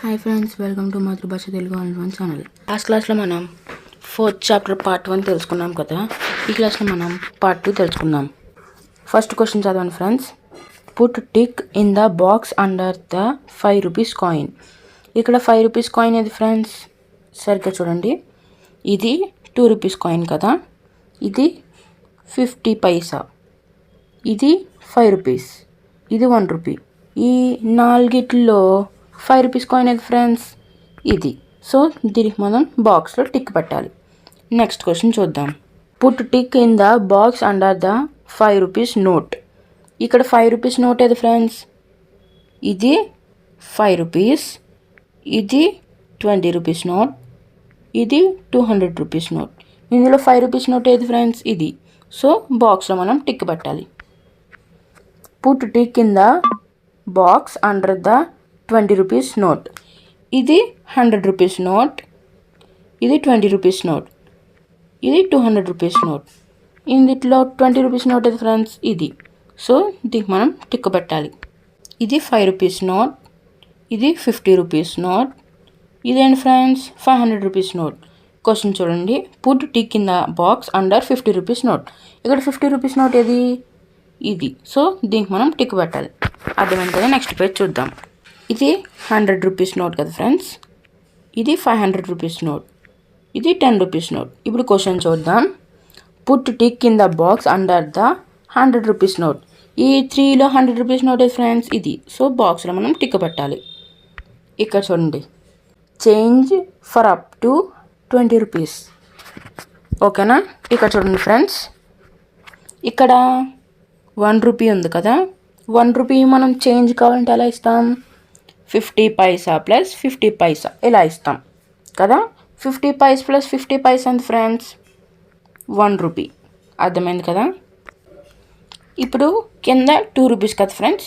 Hi friends, welcome to మాతృభాష Telugu all channel. Last క్లాస్లో మనం 4th చాప్టర్ పార్ట్ 1 తెలుసుకున్నాం కదా. ఈ క్లాస్లో మనం పార్ట్ 2 తెలుసుకుందాం. ఫస్ట్ క్వశ్చన్ చదవండి friends. Put tick in the box under the 5 rupees coin. ఇక్కడ 5 రూపీస్ కాయిన్ ఏది ఫ్రెండ్స్? సరిగ్గా చూడండి. ఇది 2 రూపీస్ కాయిన్ కదా, ఇది 50 పైసా, ఇది 5 రూపీస్, ఇది 1 రూపీ. ఈ నాలుగిట్లో 5 రూపీస్ కాయిన్ అది ఫ్రెండ్స్, ఇది. సో దీనికి మనం బాక్స్లో టిక్ పెట్టాలి. నెక్స్ట్ క్వశ్చన్ చూద్దాం. Put tick in the box under the 5 rupees note. ఇక్కడ 5 రూపీస్ నోట్ ఏది ఫ్రెండ్స్? ఇది 5 రూపీస్, ఇది 20 రూపీస్ నోట్, ఇది 200 రూపీస్ నోట్. ఇందులో 5 రూపీస్ నోట్ ఏది ఫ్రెండ్స్? ఇది. సో బాక్స్లో మనం టిక్ పెట్టాలి. Put tick in the box under the 20 rupees note. ఇది 100 రూపీస్ నోట్, ఇది 20 రూపీస్ నోట్, ఇది 200 రూపీస్ నోట్. ఇందులో 20 రూపీస్ నోట్ ఇది ఫ్రెండ్స్, ఇది. సో దీనికి మనం టిక్ పెట్టాలి. ఇది 5 రూపీస్ నోట్, ఇది 50 రూపీస్ నోట్, ఇదేంటి ఫ్రెండ్స్ 500 రూపీస్ నోట్. క్వశ్చన్ చూడండి. Put tick in the box under 50 rupees note. ఇక్కడ 50 రూపీస్ నోట్ ఏది? ఇది. సో దీనికి మనం టిక్ పెట్టాలి. అర్థమైంది కదా. నెక్స్ట్ పేజ్ చూద్దాం. ఇది 100 రూపీస్ నోట్ కదా ఫ్రెండ్స్, ఇది 500 రూపీస్ నోట్, ఇది 10 రూపీస్ నోట్. ఇప్పుడు క్వశ్చన్ చూద్దాం. Put tick in the box under the 100 rupees note. ఈ 3లో 100 రూపీస్ నోట్ ఫ్రెండ్స్, ఇది. సో బాక్స్లో మనం టిక్ పెట్టాలి. ఇక్కడ చూడండి, change for up to 20 rupees. ఓకేనా. ఇక్కడ చూడండి ఫ్రెండ్స్, ఇక్కడ 1 రూపీ ఉంది కదా. 1 రూపీ మనం చేంజ్ కావాలంటే ఎలా ఇస్తాం? 50 పైసా ప్లస్ 50 పైసా ఇలా ఇస్తాం కదా. 50 పైసా ప్లస్ 50 పైసా అంత ఫ్రెండ్స్ 1 రూపీ. అర్థమైంది కదా. ఇప్పుడు కింద 2 రూపీస్ కదా ఫ్రెండ్స్.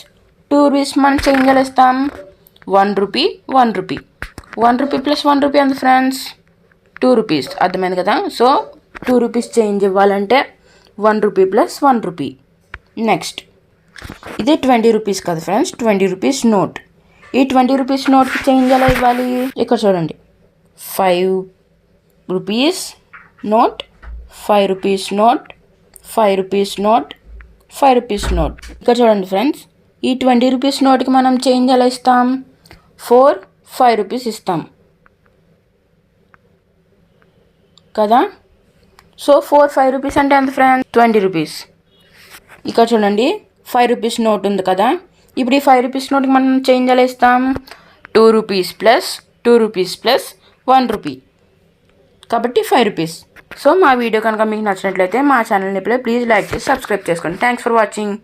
2 రూపీస్ మనం చేంజ్ ఎలా ఇస్తాం? 1 rupee 1 rupee. 1 rupee plus 1 rupee అంత ఫ్రెండ్స్ 2 రూపీస్. అర్థమైంది కదా. సో 2 రూపీస్ చేంజ్ ఇవ్వాలంటే 1 రూపీ ప్లస్ 1 రూపీ. నెక్స్ట్ ఇది 20 రూపీస్ కదా ఫ్రెండ్స్, 20 రూపీస్ నోట్. ఈ 20 రూపీస్ నోట్కి చేంజ్ ఎలా ఇవ్వాలి? ఇక్కడ చూడండి, 5 rupees note, 5 rupees note, 5 rupees note, 5 rupees note. ఇక్కడ చూడండి ఫ్రెండ్స్, ఈ 20 రూపీస్ నోట్కి మనం చేంజ్ ఎలా ఇస్తాం? 5 రూపీస్ ఇస్తాం కదా. సో 5 రూపీస్ అంటే ఎంత ఫ్రెండ్స్? 20 రూపీస్. ఇక్కడ చూడండి, 5 రూపీస్ నోట్ ఉంది కదా. ఇప్పుడు ఈ 5 రూపీస్ నోట్కి మనం చేంజ్ ఎలా ఇస్తాం? 2 rupees plus 2 rupees plus 1 rupee, కాబట్టి 5 రూపీస్. సో మా వీడియో కనుక మీకు నచ్చినట్లయితే మా ఛానల్ని ప్లీజ్ లైక్ చేసి సబ్స్క్రైబ్ చేసుకోండి. Thanks for watching.